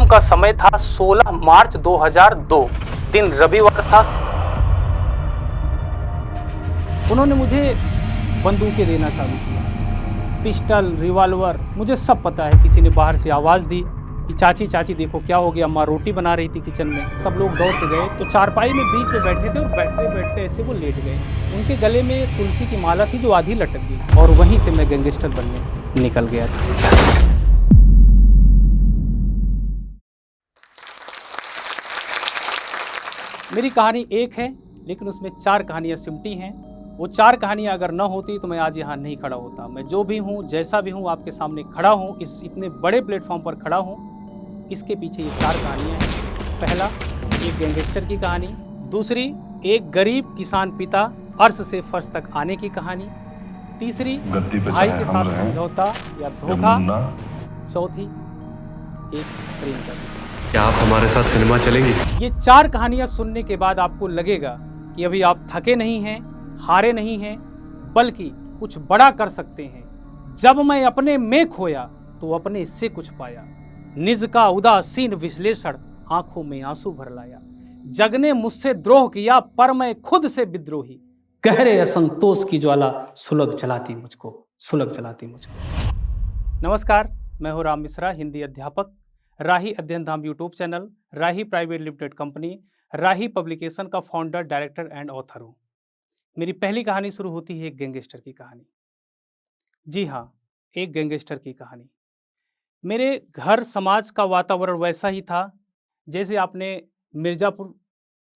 का समय था 16 मार्च 2002, दिन रविवार था। उन्होंने मुझे बंदूकें देना चालू किया, पिस्टल, रिवॉल्वर, मुझे सब पता है। किसी ने बाहर से आवाज़ दी कि चाची चाची देखो क्या हो गया। अम्मा रोटी बना रही थी किचन में। सब लोग दौड़ के गए तो चारपाई में बीच में बैठे थे और बैठते बैठते ऐसे वो लेट गए। उनके गले में तुलसी की माला थी जो आधी लटक गई और वहीं से मैं गैंगस्टर बनने निकल गया था। मेरी कहानी एक है, लेकिन उसमें 4 कहानियाँ सिमटी हैं। वो 4 कहानियाँ अगर ना होती तो मैं आज यहाँ नहीं खड़ा होता। मैं जो भी हूँ, जैसा भी हूँ, आपके सामने खड़ा हूँ, इस इतने बड़े प्लेटफ़ॉर्म पर खड़ा हूँ, इसके पीछे ये 4 कहानियाँ हैं। पहला, एक गैंगस्टर की कहानी। दूसरी, एक गरीब किसान पिता अर्श से फर्श तक आने की कहानी। तीसरी, गद्दी पे भाई चाहे के हम साथ रहें समझौता या या धोखा। मुन्ना। चौथी, एक प्रेम का रिश्ता। क्या आप हमारे साथ सिनेमा चलेंगी? ये 4 कहानियाँ सुनने के बाद आपको लगेगा कि अभी आप थके नहीं हैं, हारे नहीं हैं, बल्कि कुछ बड़ा कर सकते हैं। जब मैं अपने में खोया तो अपने से कुछ पाया। निज का उदासीन विश्लेषण आंखों में आंसू भर लाया। जग ने मुझसे द्रोह किया पर मैं खुद से विद्रोही। गहरे असंतोष की ज्वाला सुलग जलाती मुझको। नमस्कार, मैं हूं राम मिश्रा, हिंदी अध्यापक, राही अध्ययन धाम यूट्यूब चैनल, राही प्राइवेट लिमिटेड कंपनी, राही पब्लिकेशन का फाउंडर, डायरेक्टर एंड ऑथर हूं। मेरी पहली कहानी शुरू होती है एक गैंगस्टर की कहानी। जी हाँ, एक गैंगस्टर की कहानी। मेरे घर समाज का वातावरण वैसा ही था जैसे आपने मिर्जापुर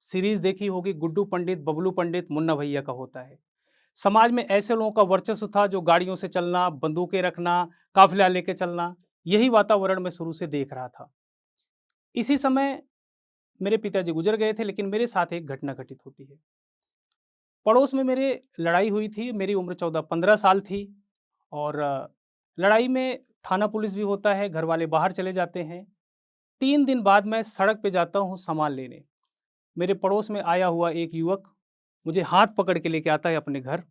सीरीज देखी होगी। गुड्डू पंडित, बबलू पंडित, मुन्ना भैया का होता है। समाज में ऐसे लोगों का वर्चस्व था जो गाड़ियों से चलना, बंदूकें रखना, काफिला लेके चलना, यही वातावरण मैं शुरू से देख रहा था। इसी समय मेरे पिताजी गुजर गए थे, लेकिन मेरे साथ एक घटना घटित होती है। पड़ोस में मेरे लड़ाई हुई थी। मेरी उम्र 14-15 साल थी और लड़ाई में थाना पुलिस भी होता है, घर वाले बाहर चले जाते हैं। 3 दिन बाद मैं सड़क पे जाता हूँ सामान लेने। मेरे पड़ोस में आया हुआ एक युवक मुझे हाथ पकड़ के लेके आता है अपने घर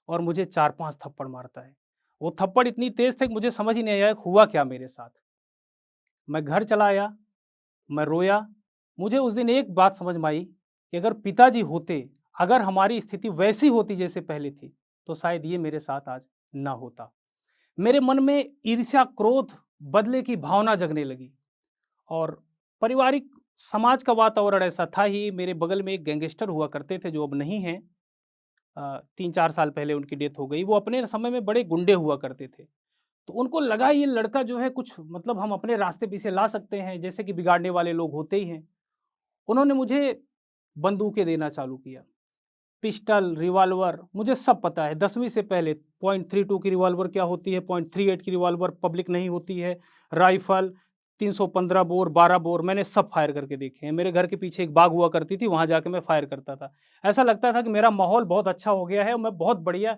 और मुझे 4-5 थप्पड़ मारता है। वो थप्पड़ इतनी तेज़ थे कि मुझे समझ ही नहीं आया हुआ क्या मेरे साथ। मैं घर चला आया, मैं रोया। मुझे उस दिन एक बात समझ में आई कि अगर पिताजी होते, अगर हमारी स्थिति वैसी होती जैसे पहले थी, तो शायद ये मेरे साथ आज ना होता। मेरे मन में ईर्ष्या, क्रोध, बदले की भावना जगने लगी और पारिवारिक समाज का वातावरण ऐसा था ही। मेरे बगल में एक गैंगस्टर हुआ करते थे जो अब नहीं हैं। 3-4 साल पहले उनकी डेथ हो गई। वो अपने समय में बड़े गुंडे हुआ करते थे। तो उनको लगा ये लड़का जो है कुछ मतलब हम अपने रास्ते पे इसे ला सकते हैं, जैसे कि बिगाड़ने वाले लोग होते ही हैं। उन्होंने मुझे बंदूकें देना चालू किया। पिस्टल, रिवॉल्वर, मुझे सब पता है। 10वीं से पहले .32 की रिवॉल्वर क्या होती है, .38 की रिवॉल्वर पब्लिक नहीं होती है, राइफ़ल, 315 बोर, 12 बोर, मैंने सब फायर करके देखे हैं। मेरे घर के पीछे एक बाग हुआ करती थी, वहाँ जाके मैं फायर करता था। ऐसा लगता था कि मेरा माहौल बहुत अच्छा हो गया है और मैं बहुत बढ़िया,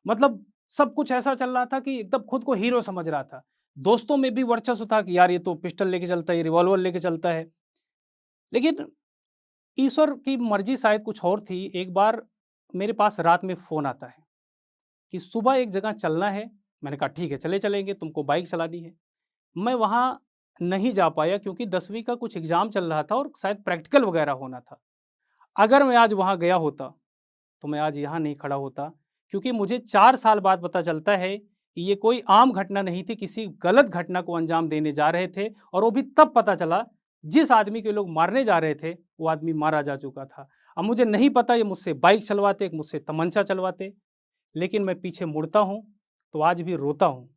मतलब सब कुछ ऐसा चल रहा था कि एकदम खुद को हीरो समझ रहा था। दोस्तों में भी वर्चस्व था कि यार ये तो पिस्टल लेके चलता है, ये रिवॉल्वर लेके चलता है। लेकिन ईश्वर की मर्ज़ी शायद कुछ और थी। एक बार मेरे पास रात में फ़ोन आता है कि सुबह एक जगह चलना है। मैंने कहा ठीक है, चले चलेंगे, तुमको बाइक चलानी है। मैं वहाँ नहीं जा पाया क्योंकि 10वीं का कुछ एग्ज़ाम चल रहा था और शायद प्रैक्टिकल वगैरह होना था। अगर मैं आज वहाँ गया होता, तो मैं आज यहाँ नहीं खड़ा होता, क्योंकि मुझे 4 साल बाद पता चलता है कि ये कोई आम घटना नहीं थी, किसी गलत घटना को अंजाम देने जा रहे थे और वो भी तब पता चला, जिस आदमी को लोग मारने जा रहे थे, वो आदमी मारा जा चुका था। अब मुझे नहीं पता ये मुझसे बाइक चलवाते, मुझसे तमंचा चलवाते, लेकिन मैं पीछे मुड़ता हूँ, तो आज भी रोता हूँ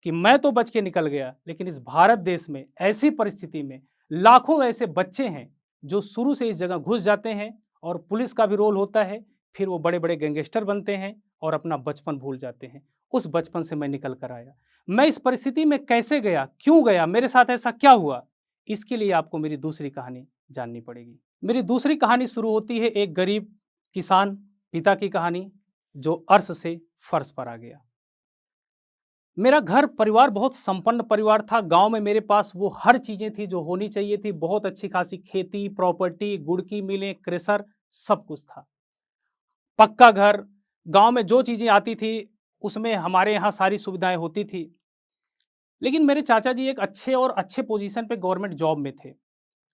कि मैं तो बच के निकल गया, लेकिन इस भारत देश में ऐसी परिस्थिति में लाखों ऐसे बच्चे हैं, जो शुरू से इस जगह घुस जाते हैं और पुलिस का भी रोल होता है, फिर वो बड़े-बड़े गैंगस्टर बनते हैं और अपना बचपन भूल जाते हैं। उस बचपन से मैं निकल कर आया। मैं इस परिस्थिति में कैसे गया? क्यों गया? मेरे साथ ऐसा क्या हुआ? इसके लिए आपको मेरी दूसरी कहानी जाननी पड़ेगी। मेरी दूसरी कहानी शुरू होती है एक गरीब किसान पिता की कहानी, जो अर्श से फर्श पर आ गया। मेरा घर परिवार बहुत संपन्न परिवार था। गाँव में मेरे पास वो हर चीज़ें थी जो होनी चाहिए थी। बहुत अच्छी खासी खेती, प्रॉपर्टी, गुड़ की मिलें, क्रेशर, सब कुछ था। पक्का घर, गाँव में जो चीज़ें आती थी, उसमें हमारे यहाँ सारी सुविधाएँ होती थी। लेकिन मेरे चाचा जी एक अच्छे पोजीशन पे गवर्नमेंट जॉब में थे।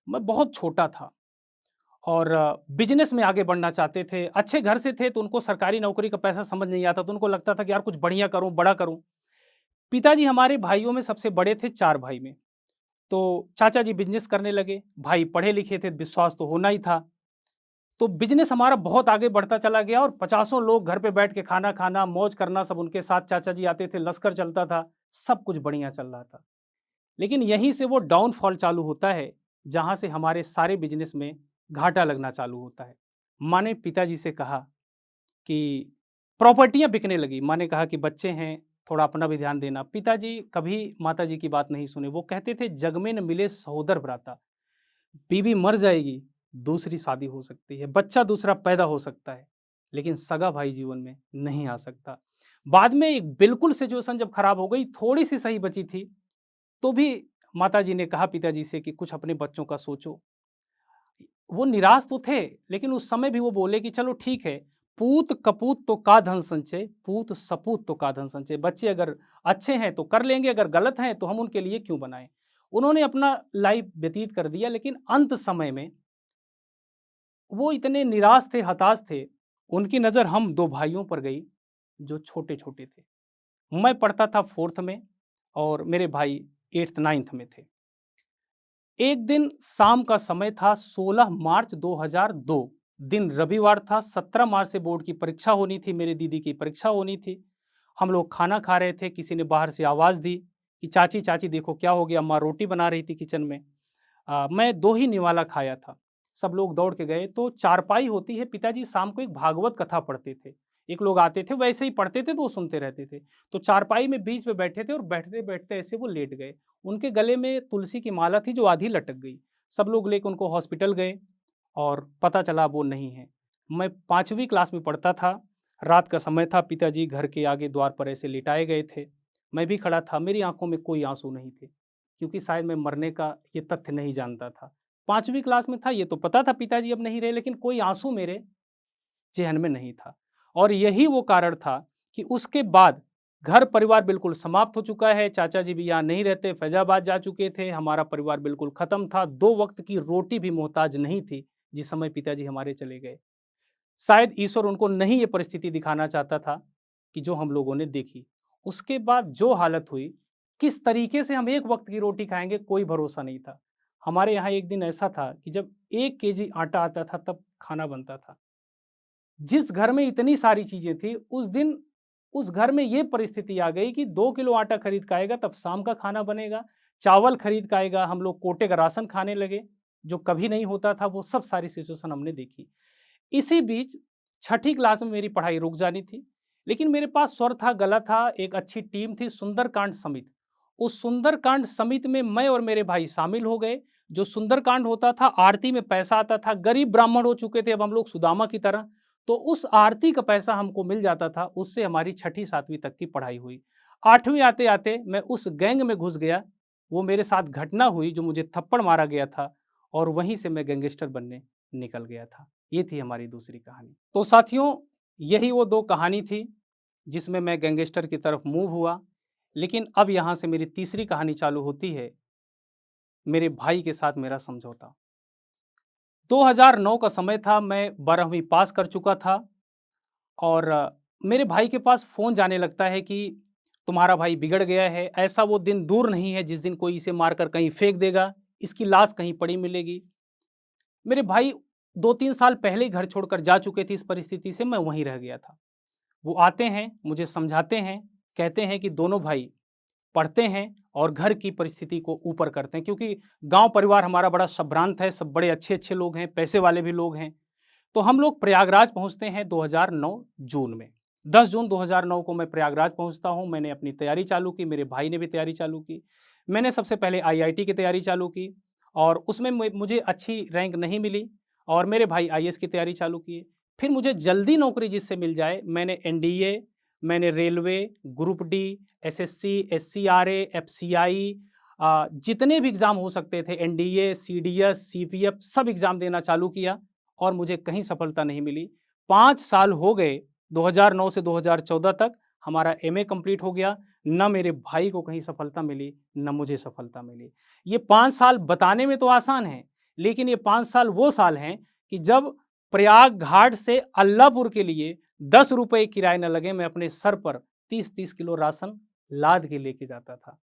मैं बहुत छोटा था और बिज़नेस में आगे बढ़ना चाहते थे। अच्छे घर से थे तो उनको सरकारी नौकरी का पैसा समझ नहीं आता, तो उनको लगता था कि यार कुछ बढ़िया करूँ, बड़ा करूँ। पिताजी हमारे भाइयों में सबसे बड़े थे, 4 भाई में। तो चाचा जी बिज़नेस करने लगे, भाई पढ़े-लिखे थे, विश्वास तो होना ही था। तो बिज़नेस हमारा बहुत आगे बढ़ता चला गया और पचासों लोग घर पे बैठ के खाना खाना, मौज करना, सब उनके साथ चाचा जी आते थे, लश्कर चलता था, सब कुछ बढ़िया चल रहा था। लेकिन यहीं से वो डाउनफॉल चालू होता है, जहाँ से हमारे सारे बिज़नेस में घाटा लगना चालू होता है। माँ ने पिताजी से कहा कि प्रॉपर्टियाँ बिकने लगी। माँ ने कहा कि बच्चे हैं, थोड़ा अपना भी ध्यान देना। पिताजी कभी माताजी की बात नहीं सुने। वो कहते थे, "जग में न मिले सहोदर भ्राता।" बीवी मर जाएगी, दूसरी शादी हो सकती है, बच्चा दूसरा पैदा हो सकता है, लेकिन सगा भाई जीवन में नहीं आ सकता। बाद में एक बिल्कुल सिचुएशन जब खराब हो गई, थोड़ी-सी सही बची थी, तो भी माताजी ने कहा पिताजी से कि कुछ अपने बच्चों का सोचो। वो निराश तो थे, लेकिन उस समय भी वो बोले कि चलो ठीक है, पूत कपूत तो का धन संचय, पूत सपूत तो का धन संचय। बच्चे अगर अच्छे हैं तो कर लेंगे, अगर गलत हैं तो हम उनके लिए क्यों बनाएँ? उन्होंने अपना लाइफ व्यतीत कर दिया, लेकिन अंत समय में वो इतने निराश थे, हताश थे, उनकी नज़र हम 2 भाइयों पर गई, जो छोटे-छोटे थे। मैं पढ़ता था 4th में और मेरे भाई 8th 9th में थे। एक दिन शाम का समय था, 16 मार्च 2002, दिन रविवार था, 17 मार्च से बोर्ड की परीक्षा होनी थी, मेरी दीदी की परीक्षा होनी थी। हम लोग खाना खा रहे थे, किसी ने बाहर से आवाज़ दी कि चाची, चाची देखो क्या हो गया? अम्मा रोटी बना रही थी किचन में। मैं 2 ही निवाला खाया था। सब लोग दौड़ के गए तो चारपाई होती है, पिताजी शाम को एक भागवत कथा पढ़ते थे। एक लोग आते थे, वैसे ही पढ़ते थे तो वो सुनते रहते थे। तो चारपाई में बीच में बैठे थे और बैठते-बैठते ऐसे वो लेट गए। उनके गले में तुलसी की माला थी जो आधी लटक गई। सब लोग लेके उनको हॉस्पिटल गए और पता चला वो नहीं है। मैं 5वीं क्लास में पढ़ता था, रात का समय था, पिताजी घर के आगे द्वार पर ऐसे लिटाए गए थे। मैं भी खड़ा था, मेरी आँखों में कोई आँसू नहीं थे, क्योंकि शायद मैं मरने का ये तथ्य नहीं जानता था। 5वीं क्लास में था, ये तो पता था पिताजी अब नहीं रहे, लेकिन कोई आँसू मेरे ज़हन में नहीं था। और यही वो कारण था कि उसके बाद घर परिवार बिल्कुल समाप्त हो चुका है, चाचा जी भी यहाँ नहीं रहते, फैज़ाबाद जा चुके थे, हमारा परिवार बिल्कुल ख़त्म था, 2 वक़्त की रोटी भी मोहताज नहीं थी, जिस समय पिताजी हमारे चले गए। शायद ईश्वर उनको नहीं ये परिस्थिति दिखाना चाहता था कि जो हम लोगों ने देखी। उसके बाद जो हालत हुई, किस तरीके से हम 1 वक़्त की रोटी खाएँगे, कोई भरोसा नहीं था। हमारे यहाँ एक दिन ऐसा था कि जब 1 केजी आटा आता था, तब खाना बनता था। जिस घर में इतनी सारी चीज़ें थी, उस दिन उस घर में ये परिस्थिति आ गई कि 2 किलो आटा खरीद के आएगा तब शाम का खाना बनेगा, चावल खरीद के आएगा, हम लोग कोटे का राशन खाने लगे, जो कभी नहीं होता था, वो सब सारी सिचुएशन हमने देखी। इसी बीच छठी क्लास में मेरी पढ़ाई रुक जानी थी, लेकिन मेरे पास स्वर था, गला था, एक अच्छी टीम थी, सुंदरकांड समिति। उस सुंदरकांड समिति में मैं और मेरे भाई शामिल हो गए। जो सुंदरकांड होता था, आरती में पैसा आता था, गरीब ब्राह्मण हो चुके थे अब हम लोग सुदामा की तरह, तो उस आरती का पैसा हमको मिल जाता था, उससे हमारी छठी 7वीं तक की पढ़ाई हुई। 8वीं आते-आते मैं उस गैंग में घुस गया, वो मेरे साथ घटना हुई जो मुझे थप्पड़ मारा गया था और वहीं से मैं गैंगस्टर बनने निकल गया था। ये थी हमारी दूसरी कहानी। तो साथियों, यही वो 2 कहानी थी, जिसमें मैं गैंगस्टर की तरफ मूव हुआ। लेकिन अब यहाँ से मेरी तीसरी कहानी चालू होती है, मेरे भाई के साथ मेरा समझौता। 2009 का समय था, मैं 12वीं पास कर चुका था और मेरे भाई के पास फ़ोन जाने लगता है कि तुम्हारा भाई बिगड़ गया है। ऐसा वो दिन दूर नहीं है जिस दिन कोई इसे मारकर कहीं फेंक देगा, इसकी लाश कहीं पड़ी मिलेगी। मेरे भाई 2-3 साल पहले ही घर छोड़कर जा चुके थे, इस परिस्थिति से मैं वहीं रह गया था। वो आते हैं, मुझे समझाते हैं, कहते हैं कि दोनों भाई पढ़ते हैं और घर की परिस्थिति को ऊपर करते हैं, क्योंकि गाँव परिवार हमारा बड़ा संभ्रांत है, सब बड़े अच्छे-अच्छे लोग हैं, पैसे वाले भी लोग हैं। तो हम लोग प्रयागराज पहुँचते हैं 2009 जून में। 10 जून 2009 को मैं प्रयागराज पहुँचता हूँ, मैंने अपनी तैयारी चालू की, मेरे भाई ने भी तैयारी चालू की। मैंने सबसे पहले आईआईटी की तैयारी चालू की और उसमें मुझे अच्छी रैंक नहीं मिली और मेरे भाई आईएएस की तैयारी चालू किए। फिर मुझे जल्दी नौकरी जिससे मिल जाए, मैंने एनडीए, मैंने railway, group D, SSC, SCRA, FCI, जितने भी एग्ज़ाम हो सकते थे, एनडीए, सीडीएस, सीपीएफ, सब एग्ज़ाम देना चालू किया और मुझे कहीं सफलता नहीं मिली। 5 साल हो गए, 2009 से 2014 तक हमारा एमए कंप्लीट हो गया। ना मेरे भाई को कहीं सफलता मिली, ना मुझे सफलता मिली। ये 5 साल बताने में तो आसान है, लेकिन ये 5 साल वो साल हैं कि जब प्रयाग घाट से अल्लाहपुर के लिए 10 रुपए किराए न लगे, मैं अपने सर पर 30-30 किलो राशन लाद के लेके जाता था।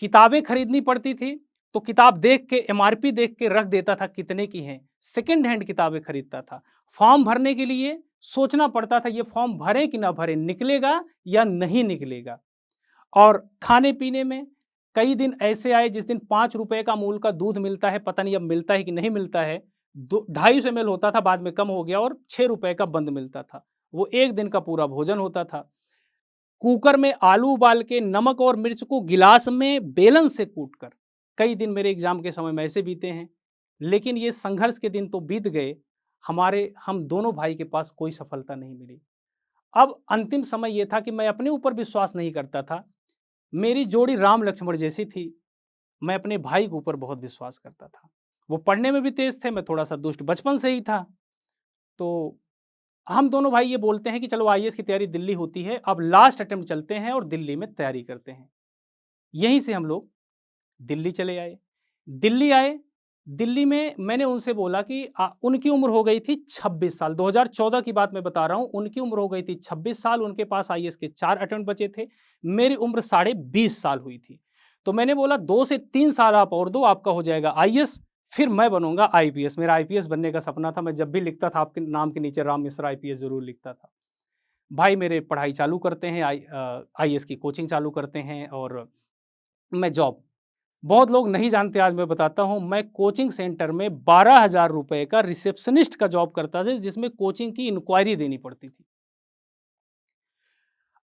किताबें खरीदनी पड़ती थी, तो किताब देख के एमआरपी देख के रख देता था कितने की हैं, सेकंड हैंड किताबें खरीदता था। फॉर्म भरने के लिए सोचना पड़ता था ये फॉर्म भरें कि ना भरें, निकलेगा या नहीं निकलेगा। और खाने-पीने में कई दिन ऐसे आए जिस दिन 5 रुपए का अमूल का दूध मिलता है, पता नहीं अब मिलता है कि नहीं मिलता है। दो 250 एमएल होता था, बाद में कम हो गया और 6 रुपए का बंद मिलता था। वो 1 दिन का पूरा भोजन होता था। कुकर में आलू उबाल के नमक और मिर्च को गिलास में बेलन से कूटकर कई दिन मेरे एग्जाम के समय में ऐसे बीते हैं। लेकिन ये संघर्ष के दिन तो बीत गए, हम दोनों भाई के पास कोई सफलता नहीं मिली। अब अंतिम समय ये था कि मैं अपने ऊपर विश्वास नहीं करता था। मेरी जोड़ी राम लक्ष्मण जैसी थी। मैं अपने भाई के ऊपर बहुत विश्वास करता था। वो पढ़ने में भी तेज थे, मैं थोड़ा सा दुष्ट बचपन से ही था। तो हम दोनों भाई ये बोलते हैं कि चलो आईएएस की तैयारी दिल्ली होती है, अब लास्ट अटेम्प्ट चलते हैं और दिल्ली में तैयारी करते हैं। यहीं से हम लोग दिल्ली चले आए। दिल्ली आए, दिल्ली में मैंने उनसे बोला कि उनकी उम्र हो गई थी 26 साल, 2014 की बात मैं बता रहा हूँ। उनकी उम्र हो गई थी 26 साल, उनके पास आईएएस के 4 अटेम्प्ट बचे थे। मेरी उम्र साढ़े 20 साल हुई थी। तो मैंने बोला 2 से 3 साल आप और दो, आपका हो जाएगा आईएएस, फिर मैं बनूंगा आईपीएस। मेरा आईपीएस बनने का सपना था। मैं जब भी लिखता था आपके नाम के नीचे राम मिश्रा आईपीएस ज़रूर लिखता था। भाई मेरे पढ़ाई चालू करते हैं, आईएएस की कोचिंग चालू करते हैं और मैं जॉब, बहुत लोग नहीं जानते, आज मैं बताता हूँ। मैं कोचिंग सेंटर में 12,000 रुपए का रिसेप्शनिस्ट का जॉब करता था, जिसमें कोचिंग की इंक्वायरी देनी पड़ती थी।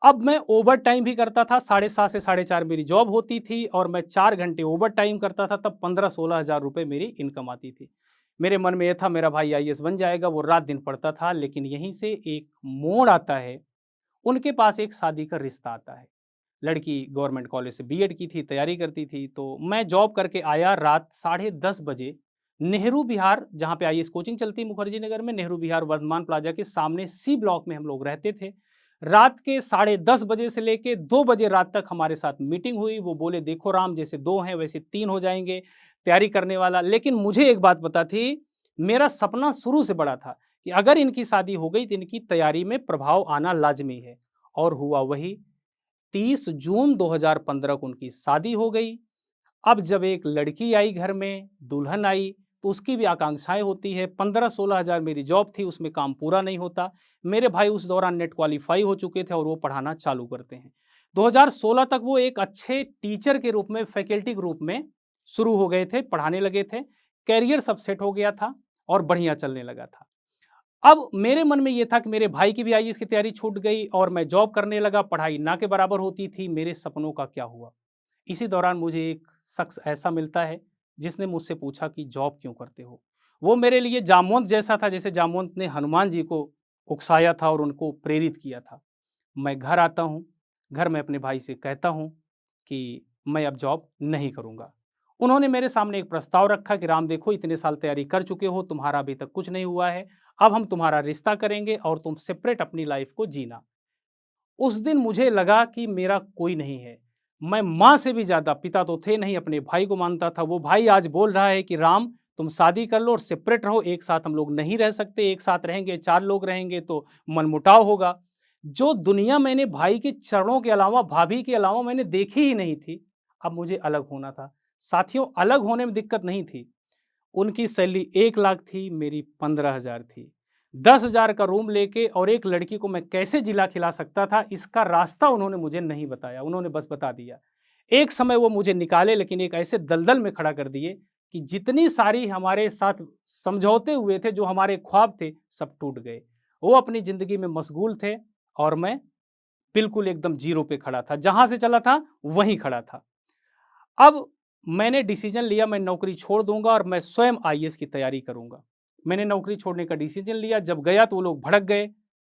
अब मैं ओवर टाइम भी करता था, 7:30 से 4:30 मेरी जॉब होती थी और मैं 4 घंटे ओवर टाइम करता था, तब 15-16 हज़ार रुपए मेरी इनकम आती थी। मेरे मन में ये था मेरा भाई आईएएस बन जाएगा, वो रात दिन पढ़ता था। लेकिन यहीं से एक मोड़ आता है, उनके पास एक शादी का रिश्ता आता है। लड़की गवर्नमेंट कॉलेज से बीएड की थी, तैयारी करती थी। तो मैं जॉब करके आया रात 10:30 बजे, नेहरू विहार, जहाँ पे आईएएस कोचिंग चलती है मुखर्जी नगर में, नेहरू विहार वर्धमान प्लाजा के सामने सी ब्लॉक में हम लोग रहते थे। रात के 10:30 बजे से लेके 2 बजे रात तक हमारे साथ मीटिंग हुई। वो बोले देखो राम, जैसे 2 हैं वैसे 3 हो जाएंगे तैयारी करने वाला। लेकिन मुझे एक बात पता थी, मेरा सपना शुरू से बड़ा था कि अगर इनकी शादी हो गई तो इनकी तैयारी में प्रभाव आना लाजमी है। और हुआ वही। 30 जून 2015 को उनकी शादी हो गई। अब जब एक लड़की आई घर में, दुल्हन आई, तो उसकी भी आकांक्षाएं होती है। 15-16 हज़ार मेरी जॉब थी, उसमें काम पूरा नहीं होता। मेरे भाई उस दौरान नेट क्वालीफाई हो चुके थे और वो पढ़ाना चालू करते हैं। 2016 तक वो एक अच्छे टीचर के रूप में, फैकल्टी के रूप में शुरू हो गए थे, पढ़ाने लगे थे। कैरियर सब सेट हो गया था और बढ़िया चलने लगा था। अब मेरे मन में ये था कि मेरे भाई की भी आईएएस की तैयारी छूट गई और मैं जॉब करने लगा, पढ़ाई ना के बराबर होती थी। मेरे सपनों का क्या हुआ? इसी दौरान मुझे एक शख्स ऐसा मिलता है जिसने मुझसे पूछा कि जॉब क्यों करते हो? वो मेरे लिए जामवंत जैसा था, जैसे जामवंत ने हनुमान जी को उकसाया था और उनको प्रेरित किया था। मैं घर आता हूँ, घर में अपने भाई से कहता हूँ कि मैं अब जॉब नहीं करूँगा। उन्होंने मेरे सामने एक प्रस्ताव रखा कि राम देखो, इतने साल तैयारी कर चुके हो, तुम्हारा अभी तक कुछ नहीं हुआ है, अब हम तुम्हारा रिश्ता करेंगे और तुम सेपरेट अपनी लाइफ को जीना। उस दिन मुझे लगा कि मेरा कोई नहीं है। मैं माँ से भी ज़्यादा, पिता तो थे नहीं, अपने भाई को मानता था। वो भाई आज बोल रहा है कि राम तुम शादी कर लो और सेपरेट रहो, एक साथ हम लोग नहीं रह सकते, एक साथ रहेंगे 4 लोग रहेंगे तो मनमुटाव होगा। जो दुनिया मैंने भाई के चरणों के अलावा, भाभी के अलावा मैंने देखी ही नहीं थी, अब मुझे अलग होना था। साथियों, अलग होने में दिक्कत नहीं थी। उनकी सैलरी 1 लाख थी, मेरी 15,000 थी। 10,000 का रूम लेके और एक लड़की को मैं कैसे जिला खिला सकता था, इसका रास्ता उन्होंने मुझे नहीं बताया, उन्होंने बस बता दिया। एक समय वो मुझे निकाले, लेकिन एक ऐसे दलदल में खड़ा कर दिए कि जितनी सारी हमारे साथ समझौते हुए थे, जो हमारे ख्वाब थे, सब टूट गए। वो अपनी ज़िंदगी में मशगूल थे और मैं बिल्कुल एकदम ज़ीरो पे खड़ा था। जहाँ से चला था, वहीं खड़ा था। अब मैंने डिसीजन लिया, मैं नौकरी छोड़ दूंगा और मैं स्वयं आईएएस की तैयारी करूंगा। मैंने नौकरी छोड़ने का डिसीजन लिया। जब गया तो वो लोग भड़क गए,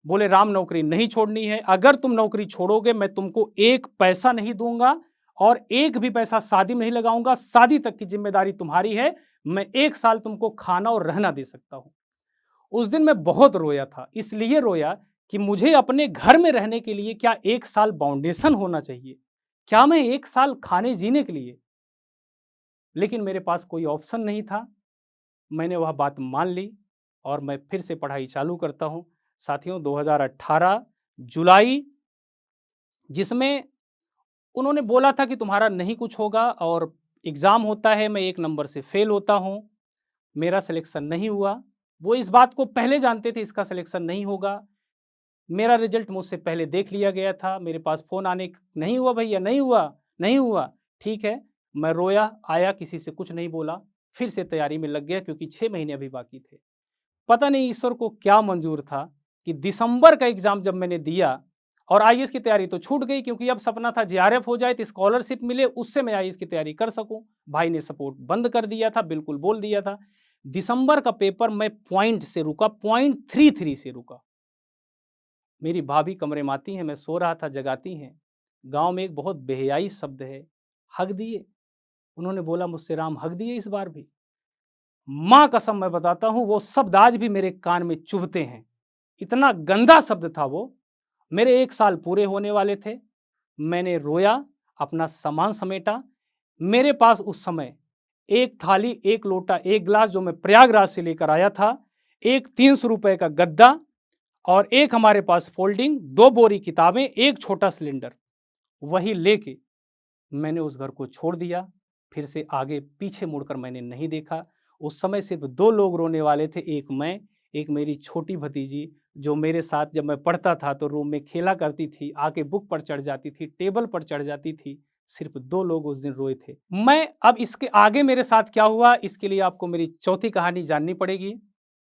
बोले राम नौकरी नहीं छोड़नी है, अगर तुम नौकरी छोड़ोगे मैं तुमको 1 पैसा नहीं दूंगा और 1 भी पैसा शादी में नहीं लगाऊंगा, शादी तक की जिम्मेदारी तुम्हारी है, मैं 1 साल तुमको खाना और रहना दे सकता हूं। उस दिन मैं बहुत रोया था, इसलिए रोया कि मुझे अपने घर में रहने के लिए क्या 1 साल बाउंडेशन होना चाहिए? क्या मैं 1 साल खाने जीने के लिए? लेकिन मेरे पास कोई ऑप्शन नहीं था। मैंने वह बात मान ली और मैं फिर से पढ़ाई चालू करता हूँ। साथियों, 2018 जुलाई, जिसमें उन्होंने बोला था कि तुम्हारा नहीं कुछ होगा और एग्ज़ाम होता है, मैं 1 नंबर से फ़ेल होता हूँ। मेरा सिलेक्शन नहीं हुआ। वो इस बात को पहले जानते थे इसका सिलेक्शन नहीं होगा। मेरा रिज़ल्ट मुझसे पहले देख लिया गया था। मेरे पास फ़ोन आने नहीं हुआ भैया, नहीं हुआ, नहीं हुआ। ठीक है, मैं रोया, आया, किसी से कुछ नहीं बोला, फिर से तैयारी में लग गया क्योंकि 6 महीने अभी बाकी थे। पता नहीं ईश्वर को क्या मंज़ूर था कि दिसंबर का एग्ज़ाम जब मैंने दिया और आईएएस की तैयारी तो छूट गई क्योंकि अब सपना था जेआरएफ हो जाए तो स्कॉलरशिप मिले, उससे मैं आईएएस की तैयारी कर सकूँ। भाई ने सपोर्ट बंद कर दिया था, बिल्कुल बोल दिया था। दिसंबर का पेपर मैं पॉइंट से रुका, 0.33 से रुका। मेरी भाभी कमरे में आती हैं, मैं सो रहा था, जगाती हैं। गाँव में एक बहुत बेहयाई शब्द है, हक दिए। उन्होंने बोला मुझसे, राम हक दिए इस बार भी? माँ कसम मैं बताता हूँ, वो शब्द आज भी मेरे कान में चुभते हैं। इतना गंदा शब्द था वो। मेरे 1 साल पूरे होने वाले थे। मैंने रोया, अपना सामान समेटा। मेरे पास उस समय 1 थाली, 1 लोटा, 1 गिलास जो मैं प्रयागराज से लेकर आया था, एक ₹300 का गद्दा और एक हमारे पास फ़ोल्डिंग, 2 बोरी किताबें, एक छोटा सिलेंडर। वही लेके मैंने उस घर को छोड़ दिया। फिर से आगे पीछे मुड़कर मैंने नहीं देखा। उस समय सिर्फ़ 2 लोग रोने वाले थे, एक मैं, एक मेरी छोटी भतीजी जो मेरे साथ जब मैं पढ़ता था तो रूम में खेला करती थी, आके बुक पर चढ़ जाती थी, टेबल पर चढ़ जाती थी। सिर्फ़ 2 लोग उस दिन रोए थे। मैं अब इसके आगे मेरे साथ क्या हुआ, इसके लिए आपको मेरी चौथी कहानी जाननी पड़ेगी।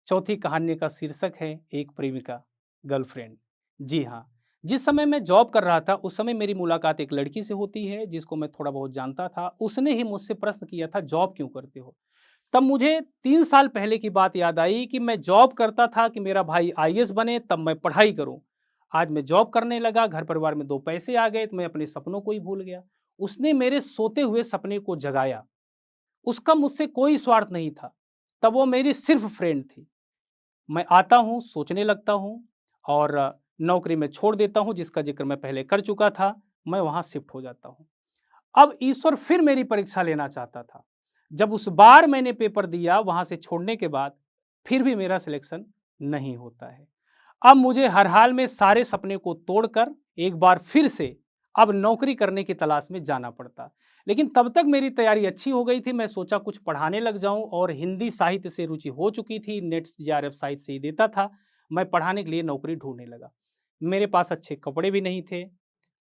चौथी कहानी का शीर्षक है एक प्रेमिका, गर्लफ्रेंड। जी हाँ। जिस समय मैं जॉब कर रहा था, उस समय मेरी मुलाकात एक लड़की से होती है, जिसको मैं थोड़ा बहुत जानता था। उसने ही मुझसे प्रश्न किया था, "जॉब क्यों करते हो?" तब मुझे 3 साल पहले की बात याद आई कि मैं जॉब करता था कि मेरा भाई आईएएस बने, तब मैं पढ़ाई करूँ। आज मैं जॉब करने लगा, घर परिवार में 2 पैसे आ गए, तो मैं अपने सपनों को ही भूल गया। उसने मेरे सोते हुए सपने को जगाया। उसका मुझसे कोई स्वार्थ नहीं था। तब वो मेरी सिर्फ़ फ्रेंड थी। मैं आता हूँ, सोचने लगता हूँ और नौकरी मैं छोड़ देता हूँ जिसका ज़िक्र मैं पहले कर चुका था, मैं वहाँ शिफ्ट हो जाता हूँ। अब ईश्वर फिर मेरी परीक्षा लेना चाहता था। जब उस बार मैंने पेपर दिया वहाँ से छोड़ने के बाद, फिर भी मेरा सिलेक्शन नहीं होता है। अब मुझे हर हाल में सारे सपने को तोड़कर एक बार फिर से अब नौकरी करने की तलाश में जाना पड़ता। लेकिन तब तक मेरी तैयारी अच्छी हो गई थी, मैं सोचा कुछ पढ़ाने लग जाऊँ और हिंदी साहित्य से रुचि हो चुकी थी, नेट्स जेआरएफ साहित्य से ही देता था। मैं पढ़ाने के लिए नौकरी ढूँढने लगा। मेरे पास अच्छे कपड़े भी नहीं थे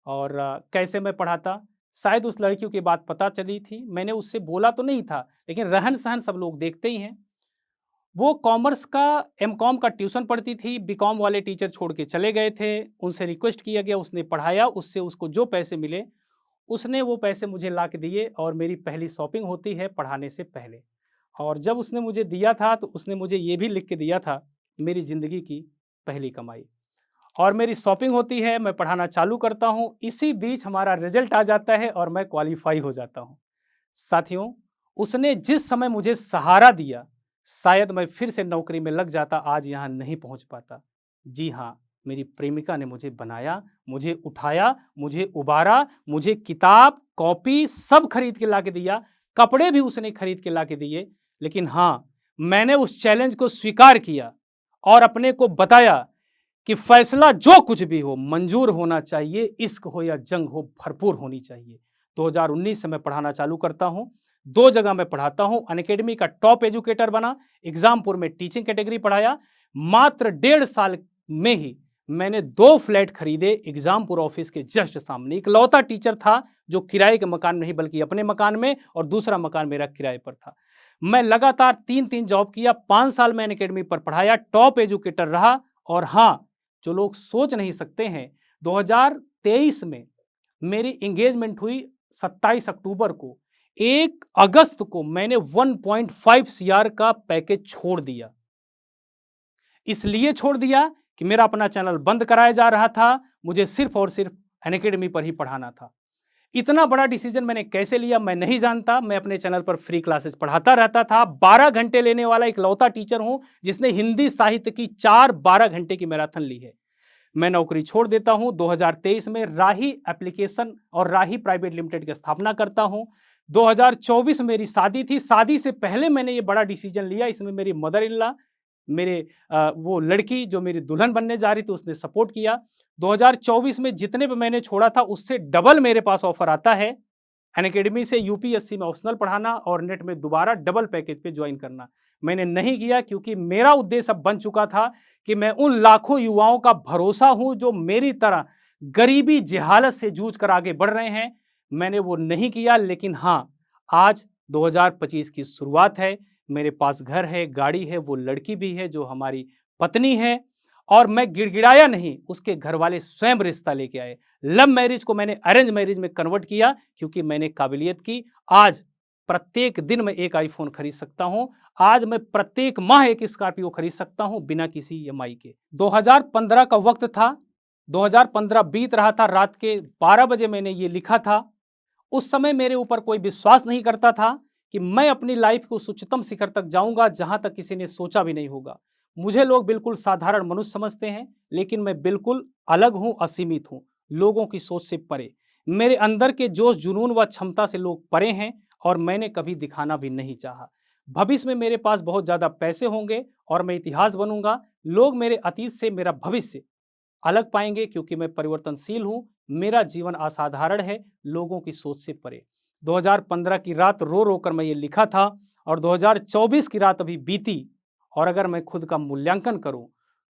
और कैसे मैं पढ़ाता? शायद उस लड़की की बात पता चली थी, मैंने उससे बोला तो नहीं था, लेकिन रहन-सहन सब लोग देखते ही हैं। वो कॉमर्स का एमकॉम का ट्यूशन पढ़ती थी, बीकॉम वाले टीचर छोड़ के चले गए थे, उनसे रिक्वेस्ट किया गया, उसने पढ़ाया, उससे उसको जो पैसे मिले, उसने वो पैसे मुझे ला के दिए और मेरी पहली शॉपिंग होती है पढ़ाने से पहले। और जब उसने मुझे दिया था, तो उसने मुझे ये भी लिख के दिया था, मेरी ज़िंदगी की पहली कमाई। और मेरी शॉपिंग होती है, मैं पढ़ाना चालू करता हूँ, इसी बीच हमारा रिज़ल्ट आ जाता है और मैं क्वालीफ़ाई हो जाता हूँ। साथियों, उसने जिस समय मुझे सहारा दिया, शायद मैं फिर से नौकरी में लग जाता, आज यहाँ नहीं पहुँच पाता। जी हाँ, मेरी प्रेमिका ने मुझे बनाया, मुझे उठाया, मुझे उबारा, मुझे किताब, कॉपी सब खरीद के ला के दिया, कपड़े भी उसने खरीद के ला के दिए। लेकिन हाँ, मैंने उस चैलेंज को स्वीकार किया और अपने को बताया कि फैसला जो कुछ भी हो मंजूर होना चाहिए, इश्क हो या जंग हो भरपूर होनी चाहिए। 2019 से मैं पढ़ाना चालू करता हूँ, 2 जगह मैं पढ़ाता हूँ, अनअकैडमी का टॉप एजुकेटर बना, एग्जामपुर में टीचिंग कैटेगरी पढ़ाया। मात्र 1.5 साल में ही मैंने 2 फ्लैट खरीदे एग्जामपुर ऑफिस के जस्ट सामने। इकलौता टीचर था जो किराए के मकान में नहीं बल्कि अपने मकान में, और दूसरा मकान मेरा किराए पर था। मैं लगातार 3-3 जॉब किया, 5 साल मैं अनअकैडमी पर पढ़ाया, टॉप एजुकेटर रहा। और हाँ, जो लोग सोच नहीं सकते हैं, 2023 में मेरी एंगेजमेंट हुई 27 अक्टूबर को। 1 अगस्त को मैंने 1.5 सीआर का पैकेज छोड़ दिया। इसलिए छोड़ दिया कि मेरा अपना चैनल बंद कराया जा रहा था, मुझे सिर्फ और सिर्फ अनअकैडमी पर ही पढ़ाना था। इतना बड़ा डिसीजन मैंने कैसे लिया मैं नहीं जानता। मैं अपने चैनल पर फ्री क्लासेस पढ़ाता रहता था। 12 घंटे लेने वाला इकलौता टीचर हूं जिसने हिंदी साहित्य की 4 12 घंटे की मैराथन ली है। मैं नौकरी छोड़ देता हूं। 2023 में राही एप्लीकेशन और राही प्राइवेट लिमिटेड की स्थापना करता हूं। 2024 में मेरी शादी थी। शादी से पहले मैंने ये बड़ा डिसीजन लिया। इसमें मेरी मदर इन लॉ, मेरे वो लड़की जो मेरी दुल्हन बनने जा रही थी, उसने सपोर्ट किया। 2024 में जितने भी मैंने छोड़ा था उससे डबल मेरे पास ऑफर आता है। अनअकैडमी से यूपीएससी में ऑप्शनल पढ़ाना और नेट में दोबारा डबल पैकेज पे ज्वाइन करना। मैंने नहीं किया क्योंकि मेरा उद्देश्य अब बन चुका था कि मैं उन लाखों युवाओं का भरोसा हूं जो मेरी तरह गरीबी जहालत से जूझ कर आगे बढ़ रहे हैं। मैंने वो नहीं किया, लेकिन हाँ, आज 2025 की शुरुआत है। मेरे पास घर है, गाड़ी है, वो लड़की भी है जो हमारी पत्नी है, और मैं गिड़गिड़ाया नहीं, उसके घर वाले स्वयं रिश्ता लेके आए। लव मैरिज को मैंने अरेंज मैरिज में कन्वर्ट किया क्योंकि मैंने काबिलियत की। आज प्रत्येक दिन मैं एक आईफोन खरीद सकता हूं। आज मैं प्रत्येक माह एक स्कॉर्पियो खरीद सकता हूं बिना किसी ईएमआई के। 2015 का वक्त था, 2015 बीत रहा था। रात के 12 बजे मैंने ये लिखा था। उस समय मेरे ऊपर कोई विश्वास नहीं करता था कि मैं अपनी लाइफ को उस उच्चतम शिखर तक जाऊंगा जहां तक किसी ने सोचा भी नहीं होगा। मुझे लोग बिल्कुल साधारण मनुष्य समझते हैं, लेकिन मैं बिल्कुल अलग हूं, असीमित हूं, लोगों की सोच से परे। मेरे अंदर के जोश, जुनून व क्षमता से लोग परे हैं और मैंने कभी दिखाना भी नहीं चाहा। भविष्य में मेरे पास बहुत ज्यादा पैसे होंगे और मैं इतिहास बनूंगा। लोग मेरे अतीत से मेरा भविष्य अलग पाएंगे क्योंकि मैं परिवर्तनशील हूं। मेरा जीवन असाधारण है, लोगों की सोच से परे। 2015 की रात रो रो कर मैं ये लिखा था और 2024 की रात अभी बीती, और अगर मैं खुद का मूल्यांकन करूं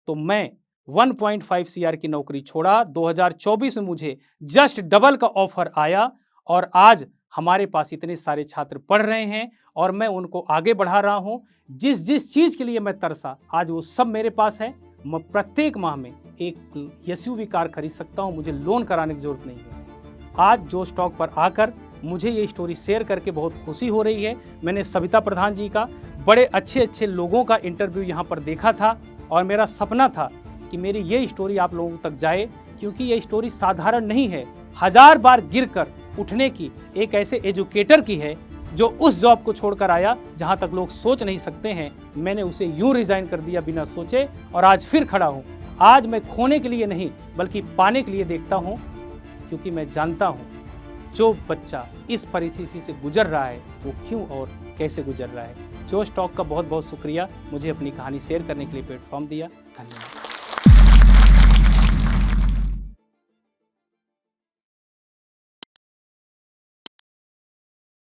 तो मैं 1.5 सीआर की नौकरी छोड़ा। 2024 में मुझे जस्ट डबल का ऑफर आया और आज हमारे पास इतने सारे छात्र पढ़ रहे हैं और मैं उनको आगे बढ़ा रहा हूं। जिस जिस चीज के लिए मैं तरसा, आज वो सब मेरे पास है। मैं प्रत्येक माह में एक एसयूवी कार खरीद सकता हूं, मुझे लोन कराने की जरूरत नहीं है। आज जो स्टॉक पर आकर मुझे ये स्टोरी शेयर करके बहुत खुशी हो रही है। मैंने सविता प्रधान जी का, बड़े अच्छे अच्छे लोगों का इंटरव्यू यहाँ पर देखा था और मेरा सपना था कि मेरी ये स्टोरी आप लोगों तक जाए, क्योंकि ये स्टोरी साधारण नहीं है। 1000 बार गिरकर उठने की एक ऐसे एजुकेटर की है जो उस जॉब को छोड़कर आया जहां तक लोग सोच नहीं सकते हैं। मैंने उसे यूं रिजाइन कर दिया बिना सोचे और आज फिर खड़ा हूं। आज मैं खोने के लिए नहीं बल्कि पाने के लिए देखता हूं, क्योंकि मैं जानता हूं जो बच्चा इस परिस्थिति से गुजर रहा है वो क्यों और कैसे गुजर रहा है। जो स्टॉक का बहुत बहुत शुक्रिया, मुझे अपनी कहानी शेयर करने के लिए प्लेटफॉर्म दिया। धन्यवाद।